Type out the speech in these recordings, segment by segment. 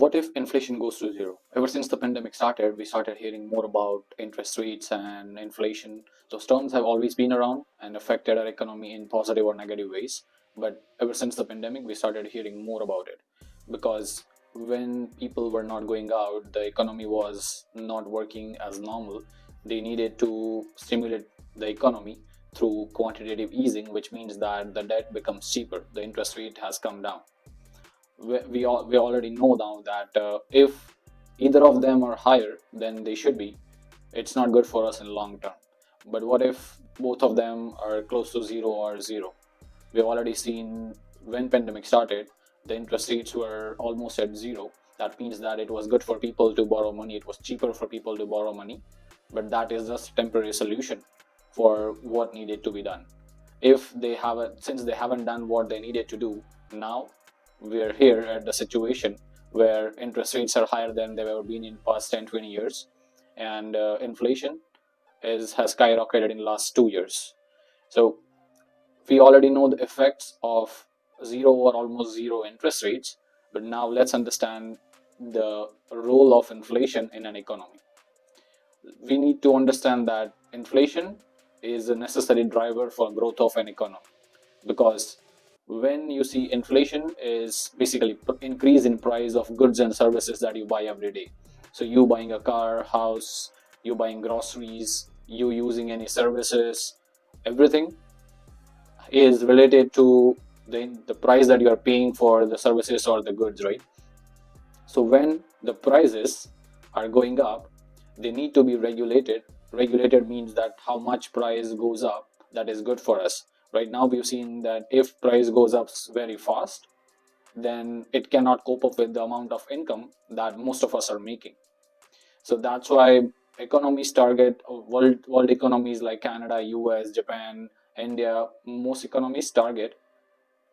What if inflation goes to zero? Ever since the pandemic started, we started hearing more about interest rates and inflation. Those terms have always been around and affected our economy in positive or negative ways. But ever since the pandemic, we started hearing more about it because when people were not going out, the economy was not working as normal. They needed to stimulate the economy through quantitative easing, which means that the debt becomes cheaper, the interest rate has come down. We already know now that if either of them are higher than they should be, it's not good for us in long term. But what if both of them are close to zero or zero? We've already seen when pandemic started, the interest rates were almost at zero. That means that it was good for people to borrow money. It was cheaper for people to borrow money. But that is just a temporary solution for what needed to be done. If they haven't, since they haven't done what they needed to do, now we're here at the situation where interest rates are higher than they've ever been in past 10, 20 years, and inflation has skyrocketed in the last 2 years. So we already know the effects of zero or almost zero interest rates, but now let's understand the role of inflation in an economy. We need to understand that inflation is a necessary driver for growth of an economy, because when you see inflation is basically increase in price of goods and services that you buy every day. So you buying a car, house, you buying groceries, you using any services, everything is related to the price that you are paying for the services or the goods, right? So when the prices are going up, they need to be regulated. Regulated means that how much price goes up, that is good for us. Right now we've seen that if price goes up very fast, then it cannot cope up with the amount of income that most of us are making. So that's why economies target world economies like Canada, US, Japan, India, most economies target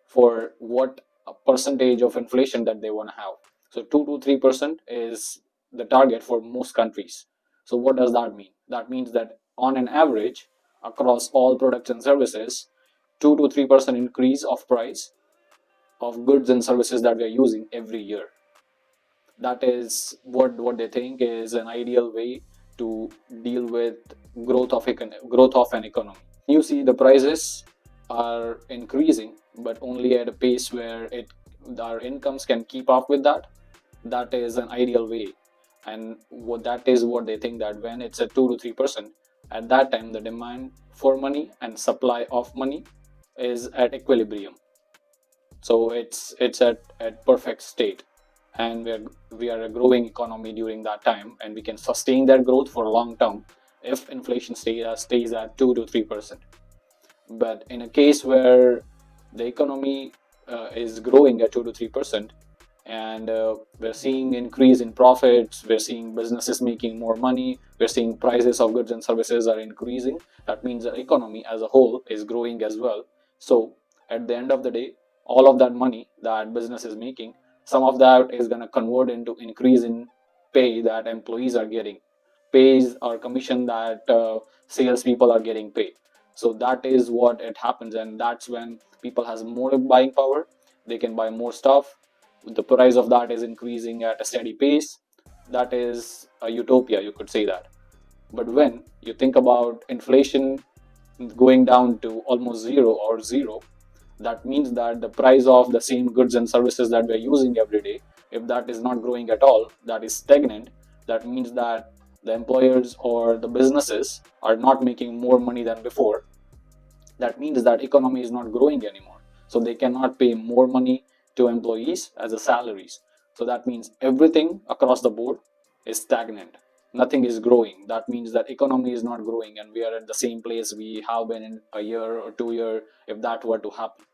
for what a percentage of inflation that they want to have. So 2 to 3% is the target for most countries. So what does that mean? That means that on an average across all products and services, 2 to 3% increase of price of goods and services that we are using every year. That is what they think is an ideal way to deal with growth of an economy. You see the prices are increasing, but only at a pace where our incomes can keep up with that. That is an ideal way, and that is what they think, that when it's at 2 to 3%, at that time the demand for money and supply of money is at equilibrium. So it's at perfect state, and we are a growing economy during that time, and we can sustain that growth for long term if inflation stays at 2 to 3%. But in a case where the economy is growing at 2 to 3%, and we're seeing increase in profits, we're seeing businesses making more money, we're seeing prices of goods and services are increasing, that means the economy as a whole is growing as well. So at the end of the day, all of that money that business is making, some of that is going to convert into increase in pay that employees are getting, pays or commission that salespeople are getting paid. So that is what it happens, and that's when people has more buying power. They can buy more stuff. The price of that is increasing at a steady pace. That is a utopia, you could say that. But when you think about inflation going down to almost zero or zero, that means that the price of the same goods and services that we're using every day, if that is not growing at all, that is stagnant, that means that the employers or the businesses are not making more money than before. That means that economy is not growing anymore, so they cannot pay more money to employees as a salaries. So that means everything across the board is stagnant, nothing is growing. That means that economy is not growing, and we are at the same place we have been in a year or 2 year, if that were to happen.